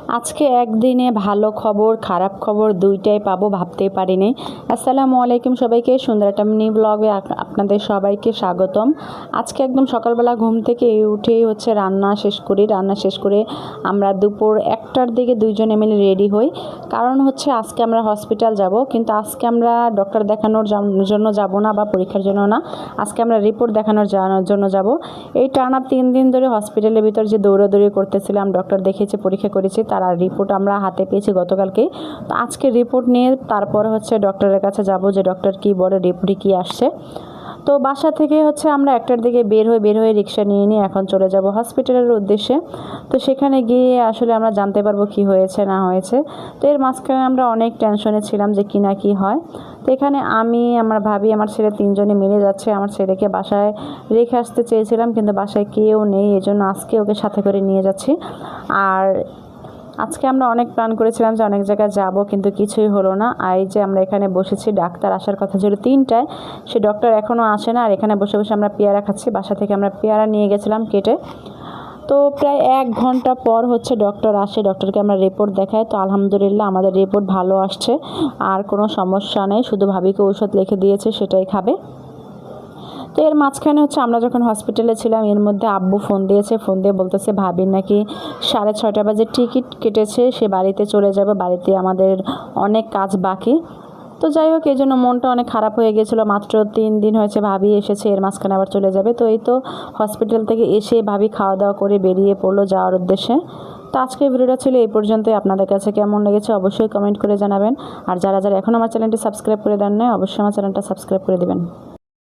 আজকে একদিনে ভালো খবর খারাপ খবর দুইটাই পাবো ভাবতেই পারিনি। আসসালামু আলাইকুম সবাইকে, সুন্দর একটা মিনি ব্লগে আপনাদের সবাইকে স্বাগতম। আজকে একদম সকালবেলা ঘুম থেকে উঠেই হচ্ছে রান্না শেষ করে আমরা দুপুর 1টার দিকে দুইজনে মিলে রেডি হই। কারণ হচ্ছে আজকে আমরা হসপিটাল যাব, কিন্তু আজকে আমরা ডক্টর দেখানোর জন্য যাব না বা পরীক্ষার জন্য না, আজকে আমরা রিপোর্ট দেখানোর জন্য যাব। এই টানা 3 দিন ধরে হসপিটালের ভিতর যে দৌড়াদৌড়ি করতেছিলাম, ডক্টর দেখিয়েছি, পরীক্ষা করেছি, তার রিপোর্ট আমরা হাতে পেয়েছি গতকালকেই। তো আজকে রিপোর্ট নিয়ে তারপরে হচ্ছে ডক্টরের কাছে যাব, যে ডক্টর কী বলে, রিপোর্টে কী আসছে। তো বাসা থেকে হচ্ছে আমরা 1টার দিকে বের হয়ে রিক্সা নিয়ে এখন চলে যাব হসপিটালের উদ্দেশ্যে। তো সেখানে গিয়ে আসলে আমরা জানতে পারবো কি হয়েছে না হয়েছে। তো এর মাঝখানে আমরা অনেক টেনশনে ছিলাম যে কী না কী হয়। তো এখানে আমি, আমার ভাবি, আমার ছেলে 3জনে মিলে যাচ্ছে। আমার ছেলেকে বাসায় রেখে আসতে চেয়েছিলাম, কিন্তু বাসায় কেউ নেই, এজন্য আজকে ওকে সাথে করে নিয়ে যাচ্ছি। আর আজকে আমরা অনেক প্ল্যান করেছিলাম যে অনেক জায়গায় যাব, কিন্তু কিছুই হলো না। আর এই যে আমরা এখানে বসেছি, ডাক্তার আসার কথা ছিল 3টায়, সে ডক্টর এখনও আসে না। আর এখানে বসে বসে আমরা পেয়ারা খাচ্ছি, বাসা থেকে আমরা পেয়ারা নিয়ে গেছিলাম কেটে। তো প্রায় 1 ঘন্টা পর হচ্ছে ডক্টর আসে, ডক্টরকে আমরা রিপোর্ট দেখাই। তো আলহামদুলিল্লাহ আমাদের রিপোর্ট ভালো আসছে, আর কোনো সমস্যা নেই, শুধু ভাবিকে ঔষধ লিখে দিয়েছে, সেটাই খাবে। তো এর মাঝখানে হচ্ছে আমরা যখন হসপিটালে ছিলাম, এর মধ্যে আব্বু ফোন দিয়ে বলতেছে ভাবির নাকি 6:30 বাজে টিকিট কেটেছে, সে বাড়িতে চলে যাবে, বাড়িতে আমাদের অনেক কাজ বাকি। তো যাই হোক, এই জন্য মনটা অনেক খারাপ হয়ে গেছিলো। মাত্র 3 দিন হয়েছে ভাবি এসেছে, এর মাঝখানে আবার চলে যাবে। তো এই তো হসপিটাল থেকে এসে ভাবি খাওয়া দাওয়া করে বেরিয়ে পড়লো যাওয়ার উদ্দেশ্যে। তো আজকের ভিডিওটা ছিল এই পর্যন্তই। আপনাদের কাছে কেমন লেগেছে অবশ্যই কমেন্ট করে জানাবেন। আর যারা যারা এখন আমার চ্যানেলটি সাবস্ক্রাইব করে দেন নাই, অবশ্যই আমার চ্যানেলটা সাবস্ক্রাইব করে দেবেন।